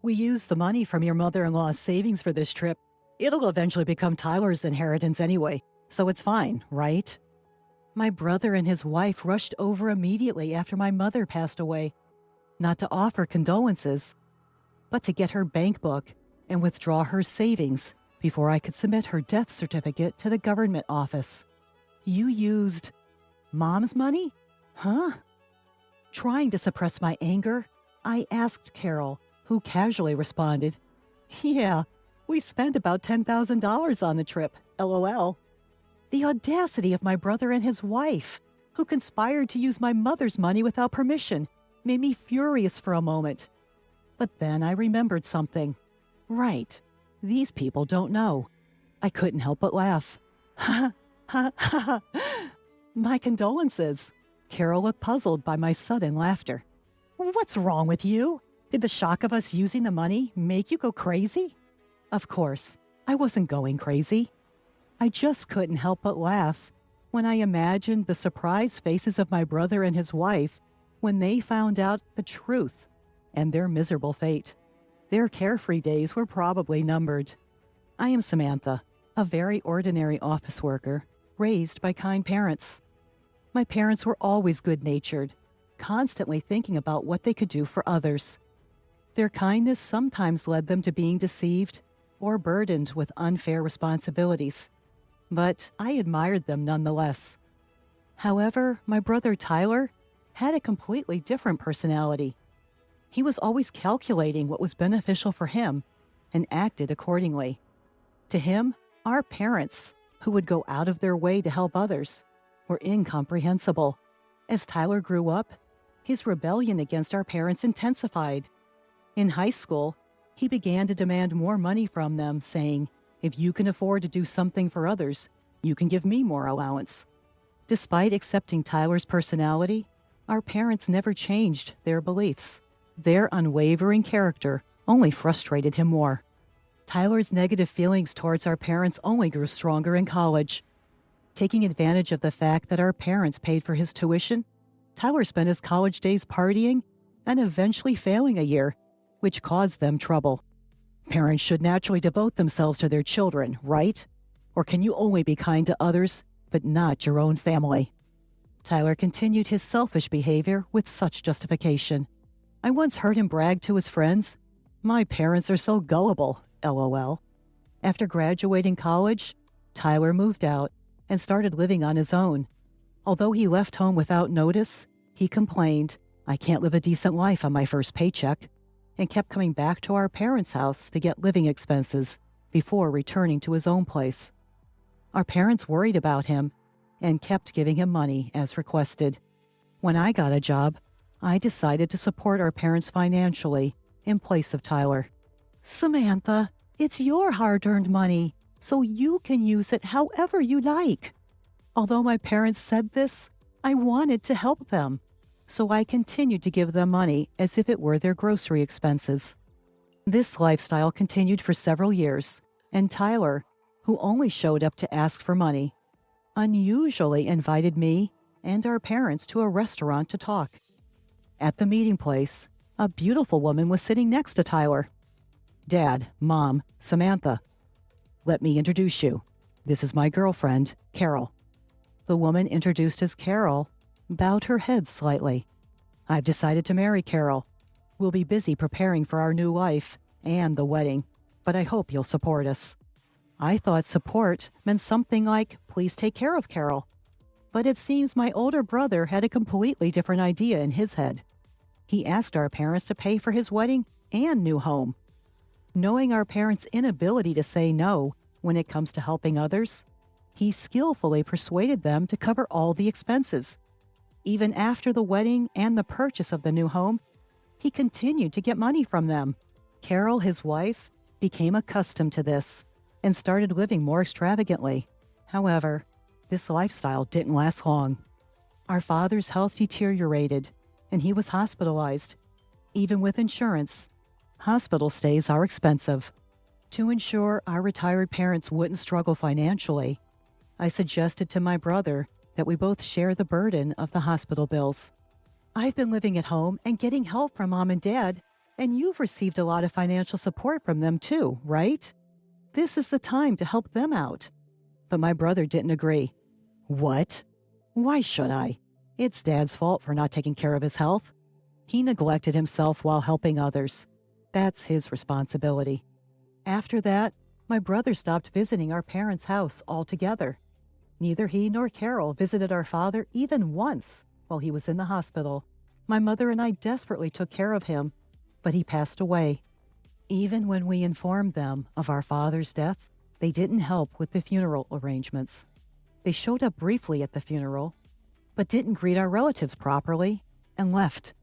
We used the money from your mother-in-law's savings for this trip. It'll eventually become Tyler's inheritance anyway, so it's fine, right? My brother and his wife rushed over immediately after my mother passed away, not to offer condolences, but to get her bank book and withdraw her savings before I could submit her death certificate to the government office. You used Mom's money? Huh? Trying to suppress my anger, I asked Carol, who casually responded, "Yeah, we spent about $10,000 on the trip, LOL. The audacity of my brother and his wife, who conspired to use my mother's money without permission, made me furious for a moment. But then I remembered something. Right, these people don't know. I couldn't help but laugh. Ha ha ha. My condolences. Carol looked puzzled by my sudden laughter. What's wrong with you? Did the shock of us using the money make you go crazy? Of course, I wasn't going crazy. I just couldn't help but laugh when I imagined the surprised faces of my brother and his wife when they found out the truth and their miserable fate. Their carefree days were probably numbered. I am Samantha, a very ordinary office worker, raised by kind parents. My parents were always good-natured, constantly thinking about what they could do for others. Their kindness sometimes led them to being deceived or burdened with unfair responsibilities, but I admired them nonetheless. However, my brother Tyler had a completely different personality. He was always calculating what was beneficial for him and acted accordingly. To him, our parents, who would go out of their way to help others, were incomprehensible. As Tyler grew up, his rebellion against our parents intensified. In high school, he began to demand more money from them, saying, "If you can afford to do something for others, you can give me more allowance." Despite accepting Tyler's personality, our parents never changed their beliefs. Their unwavering character only frustrated him more. Tyler's negative feelings towards our parents only grew stronger in college. Taking advantage of the fact that our parents paid for his tuition, Tyler spent his college days partying and eventually failing a year, which caused them trouble. Parents should naturally devote themselves to their children, right? Or can you only be kind to others, but not your own family? Tyler continued his selfish behavior with such justification. I once heard him brag to his friends, "My parents are so gullible, LOL." After graduating college, Tyler moved out and started living on his own. Although he left home without notice, he complained, "I can't live a decent life on my first paycheck," and kept coming back to our parents' house to get living expenses before returning to his own place. Our parents worried about him and kept giving him money as requested. When I got a job, I decided to support our parents financially in place of Tyler. Samantha, it's your hard-earned money, so you can use it however you like. Although my parents said this, I wanted to help them, so I continued to give them money as if it were their grocery expenses. This lifestyle continued for several years, and Tyler, who only showed up to ask for money, unusually invited me and our parents to a restaurant to talk. At the meeting place, a beautiful woman was sitting next to Tyler. "Dad, Mom, Samantha. Let me introduce you. This is my girlfriend, Carol." The woman introduced as Carol bowed her head slightly. "I've decided to marry Carol. We'll be busy preparing for our new life and the wedding, but I hope you'll support us." I thought support meant something like, "Please take care of Carol." But it seems my older brother had a completely different idea in his head. He asked our parents to pay for his wedding and new home. Knowing our parents' inability to say no when it comes to helping others, he skillfully persuaded them to cover all the expenses. Even after the wedding and the purchase of the new home, he continued to get money from them. Carol, his wife, became accustomed to this and started living more extravagantly. However, this lifestyle didn't last long. Our father's health deteriorated, and he was hospitalized. Even with insurance, hospital stays are expensive. To ensure our retired parents wouldn't struggle financially, I suggested to my brother that we both share the burden of the hospital bills. "I've been living at home and getting help from Mom and Dad, And you've received a lot of financial support from them too, right? This is the time to help them out. But my brother didn't agree. What? Why should I? It's Dad's fault for not taking care of his health. He neglected himself while helping others. That's his responsibility. After that, my brother stopped visiting our parents' house altogether. Neither he nor Carol visited our father even once while he was in the hospital. My mother and I desperately took care of him, but he passed away. Even when we informed them of our father's death, they didn't help with the funeral arrangements. They showed up briefly at the funeral, but didn't greet our relatives properly and left.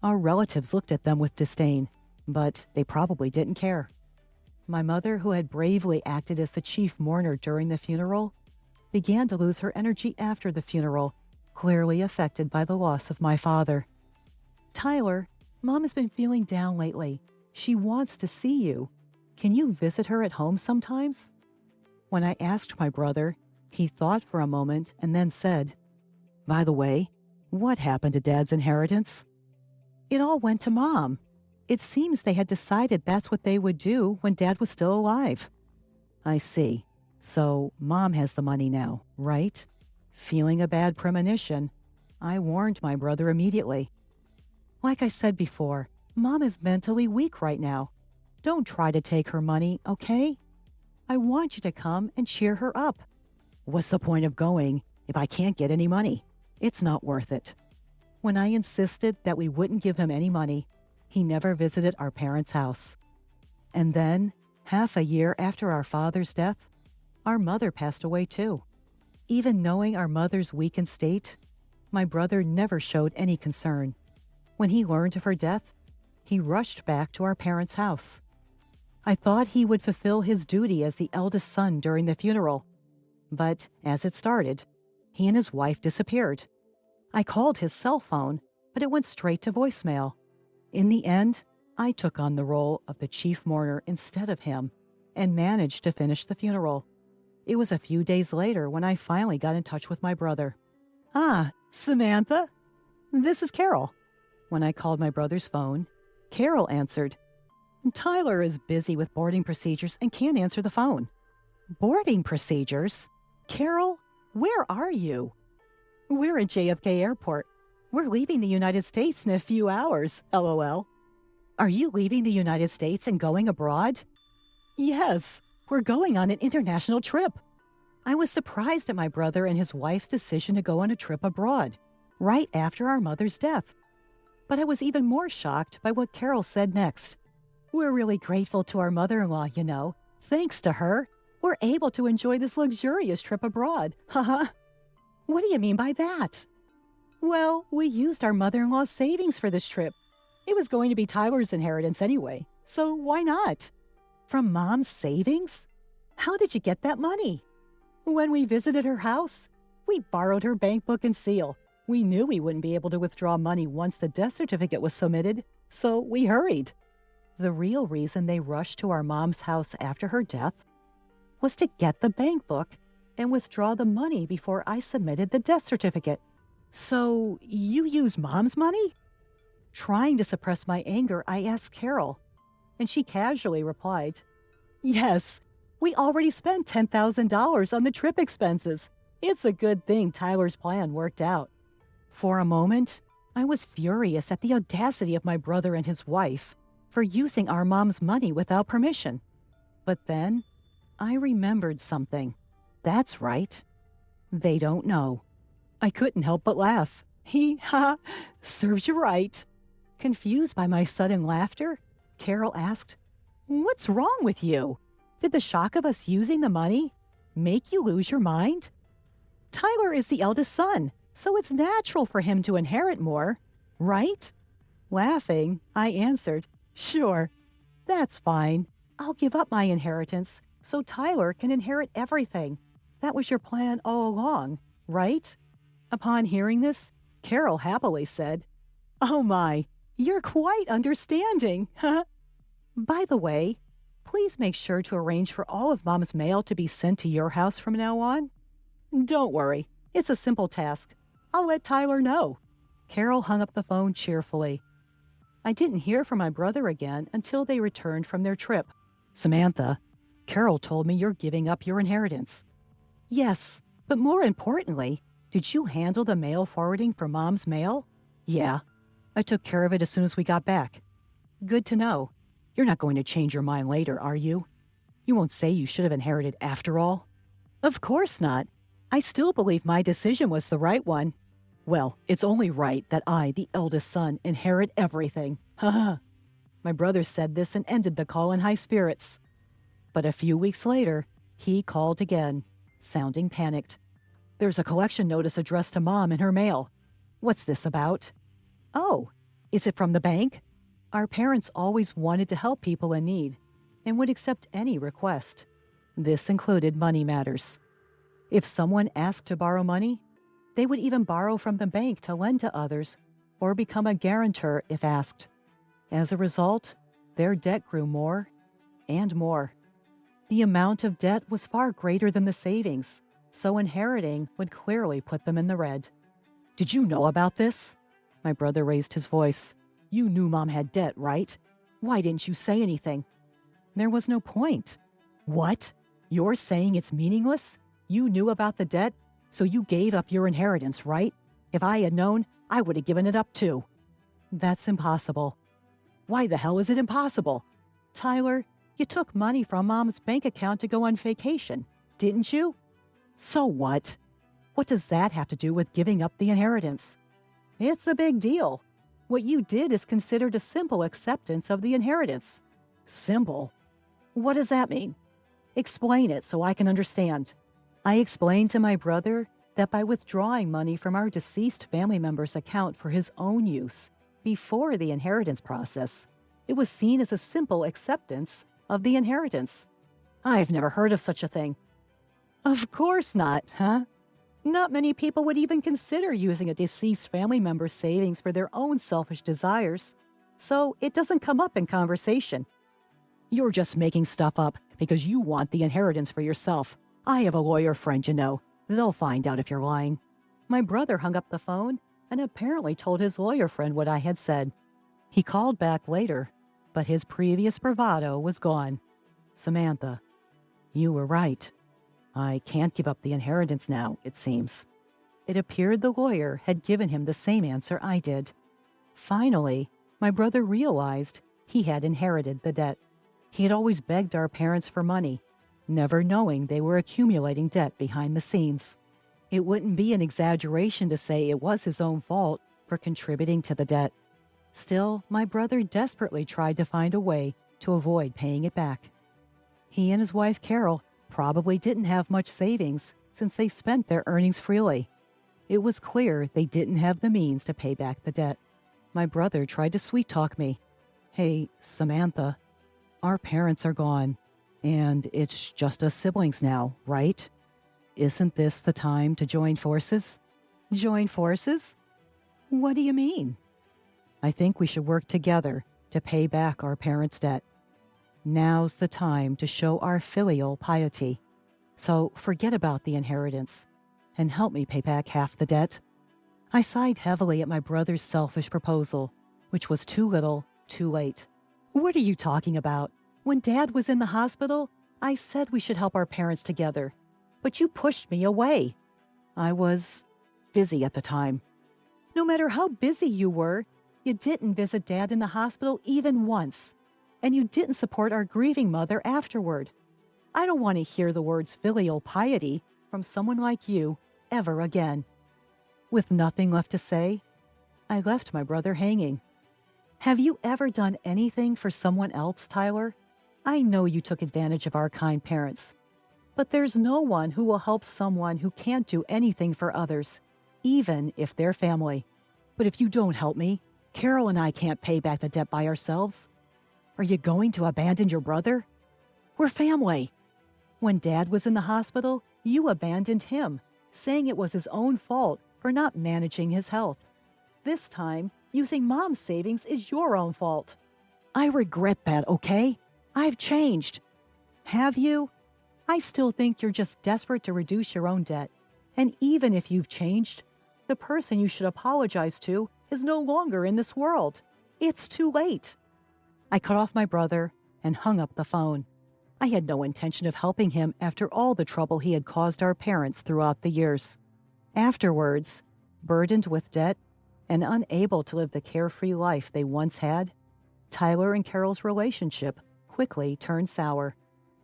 Our relatives looked at them with disdain, but they probably didn't care. My mother, who had bravely acted as the chief mourner during the funeral, began to lose her energy after the funeral, clearly affected by the loss of my father. Tyler, Mom has been feeling down lately. She wants to see you. Can you visit her at home sometimes? When I asked my brother, he thought for a moment and then said, "By the way, what happened to Dad's inheritance?" "It all went to Mom. It seems they had decided that's what they would do when Dad was still alive." "I see. So Mom has the money now, right?" Feeling a bad premonition, I warned my brother immediately. "Like I said before, Mom is mentally weak right now. Don't try to take her money, okay? I want you to come and cheer her up." "What's the point of going if I can't get any money? It's not worth it." When I insisted that we wouldn't give him any money, he never visited our parents' house. And then, half a year after our father's death, our mother passed away too. Even knowing our mother's weakened state, my brother never showed any concern. When he learned of her death, he rushed back to our parents' house. I thought he would fulfill his duty as the eldest son during the funeral. But as it started, he and his wife disappeared. I called his cell phone, but it went straight to voicemail. In the end, I took on the role of the chief mourner instead of him and managed to finish the funeral. It was a few days later when I finally got in touch with my brother. "Ah, Samantha? This is Carol." When I called my brother's phone, Carol answered. "Tyler is busy with boarding procedures and can't answer the phone." "Boarding procedures? Carol, where are you?" "We're at JFK Airport. We're leaving the United States in a few hours, LOL. "Are you leaving the United States and going abroad?" "Yes, we're going on an international trip." I was surprised at my brother and his wife's decision to go on a trip abroad, right after our mother's death. But I was even more shocked by what Carol said next. "We're really grateful to our mother-in-law, you know. Thanks to her, we're able to enjoy this luxurious trip abroad. Haha." "What do you mean by that?" "Well, we used our mother-in-law's savings for this trip. It was going to be Tyler's inheritance anyway, so why not?" "From Mom's savings? How did you get that money?" "When we visited her house, we borrowed her bank book and seal. We knew we wouldn't be able to withdraw money once the death certificate was submitted, so we hurried." The real reason they rushed to our mom's house after her death was to get the bank book and withdraw the money before I submitted the death certificate. "So you used Mom's money?" Trying to suppress my anger, I asked Carol, and she casually replied, "Yes, we already spent $10,000 on the trip expenses. It's a good thing Tyler's plan worked out." For a moment, I was furious at the audacity of my brother and his wife for using our mom's money without permission. But then I remembered something. That's right. They don't know. I couldn't help but laugh. Serves you right." Confused by my sudden laughter, Carol asked, "What's wrong with you? Did the shock of us using the money make you lose your mind? Tyler is the eldest son, so it's natural for him to inherit more, right?" Laughing, I answered, "Sure, that's fine. I'll give up my inheritance so Tyler can inherit everything. That was your plan all along, right?" Upon hearing this, Carol happily said, "Oh my, you're quite understanding." "By the way, please make sure to arrange for all of Mom's mail to be sent to your house from now on." "Don't worry, it's a simple task. I'll let Tyler know." Carol hung up the phone cheerfully. I didn't hear from my brother again until they returned from their trip. Samantha, Carol told me you're giving up your inheritance. Yes, but more importantly, did you handle the mail forwarding for Mom's mail? Yeah, I took care of it as soon as we got back. Good to know. You're not going to change your mind later, are you? You won't say you should have inherited after all? Of course not. I still believe my decision was the right one. Well, it's only right that I, the eldest son, inherit everything. Haha. My brother said this and ended the call in high spirits. But a few weeks later, he called again, sounding panicked. There's a collection notice addressed to Mom in her mail. What's this about? Oh, is it from the bank? Our parents always wanted to help people in need and would accept any request. This included money matters. If someone asked to borrow money, they would even borrow from the bank to lend to others or become a guarantor if asked. As a result, their debt grew more and more. The amount of debt was far greater than the savings, so inheriting would clearly put them in the red. Did you know about this? My brother raised his voice. You knew Mom had debt, right? Why didn't you say anything? There was no point. What? You're saying it's meaningless? You knew about the debt, so you gave up your inheritance, right? If I had known, I would have given it up too. That's impossible. Why the hell is it impossible? Tyler, you took money from Mom's bank account to go on vacation, didn't you? So what? What does that have to do with giving up the inheritance? It's a big deal. What you did is considered a simple acceptance of the inheritance. Simple? What does that mean? Explain it so I can understand. I explained to my brother that by withdrawing money from our deceased family member's account for his own use before the inheritance process, it was seen as a simple acceptance of the inheritance. I've never heard of such a thing. Of course not, huh? Not many people would even consider using a deceased family member's savings for their own selfish desires, so it doesn't come up in conversation. You're just making stuff up because you want the inheritance for yourself. I have a lawyer friend, you know. They'll find out if you're lying. My brother hung up the phone and apparently told his lawyer friend what I had said. He called back later, but his previous bravado was gone. Samantha, you were right. I can't give up the inheritance now, it seems. It appeared the lawyer had given him the same answer I did. Finally, my brother realized he had inherited the debt. He had always begged our parents for money, never knowing they were accumulating debt behind the scenes. It wouldn't be an exaggeration to say it was his own fault for contributing to the debt. Still, my brother desperately tried to find a way to avoid paying it back. He and his wife, Carol, probably didn't have much savings since they spent their earnings freely. It was clear they didn't have the means to pay back the debt. My brother tried to sweet-talk me. Hey, Samantha, our parents are gone, and it's just us siblings now, right? Isn't this the time to join forces? Join forces? What do you mean? I think we should work together to pay back our parents' debt. Now's the time to show our filial piety. So forget about the inheritance and help me pay back half the debt. I sighed heavily at my brother's selfish proposal, which was too little, too late. What are you talking about? When Dad was in the hospital, I said we should help our parents together, but you pushed me away. I was busy at the time. No matter how busy you were, you didn't visit Dad in the hospital even once. And you didn't support our grieving mother afterward. I don't want to hear the words filial piety from someone like you ever again. With nothing left to say, I left my brother hanging. Have you ever done anything for someone else, Tyler? I know you took advantage of our kind parents, but there's no one who will help someone who can't do anything for others, even if they're family. But if you don't help me, Carol and I can't pay back the debt by ourselves. Are you going to abandon your brother? We're family. When Dad was in the hospital, you abandoned him, saying it was his own fault for not managing his health. This time, using Mom's savings is your own fault. I regret that, okay? I've changed. Have you? I still think you're just desperate to reduce your own debt. And even if you've changed, the person you should apologize to is no longer in this world. It's too late. I cut off my brother and hung up the phone. I had no intention of helping him after all the trouble he had caused our parents throughout the years. Afterwards, burdened with debt and unable to live the carefree life they once had, Tyler and Carol's relationship quickly turned sour.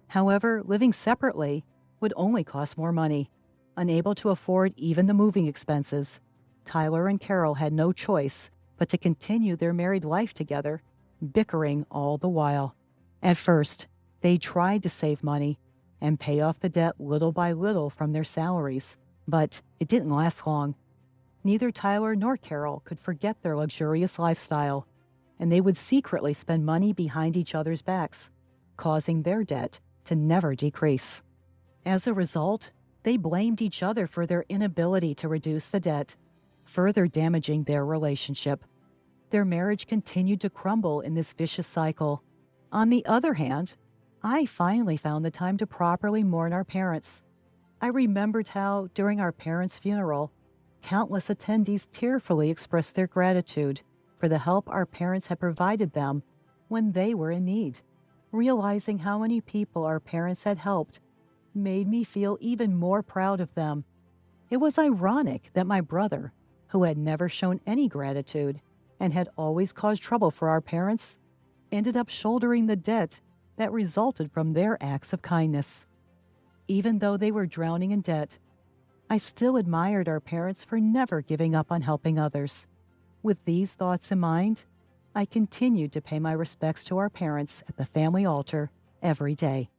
However, living separately would only cost more money. Unable to afford even the moving expenses, Tyler and Carol had no choice but to continue their married life together, bickering all the while. At first, they tried to save money and pay off the debt little by little from their salaries, but it didn't last long. Neither Tyler nor Carol could forget their luxurious lifestyle, and they would secretly spend money behind each other's backs, causing their debt to never decrease. As a result, they blamed each other for their inability to reduce the debt, further damaging their relationship. Their marriage continued to crumble in this vicious cycle. On the other hand, I finally found the time to properly mourn our parents. I remembered how, during our parents' funeral, countless attendees tearfully expressed their gratitude for the help our parents had provided them when they were in need. Realizing how many people our parents had helped made me feel even more proud of them. It was ironic that my brother, who had never shown any gratitude and had always caused trouble for our parents, ended up shouldering the debt that resulted from their acts of kindness. Even though they were drowning in debt, I still admired our parents for never giving up on helping others. With these thoughts in mind, I continued to pay my respects to our parents at the family altar every day.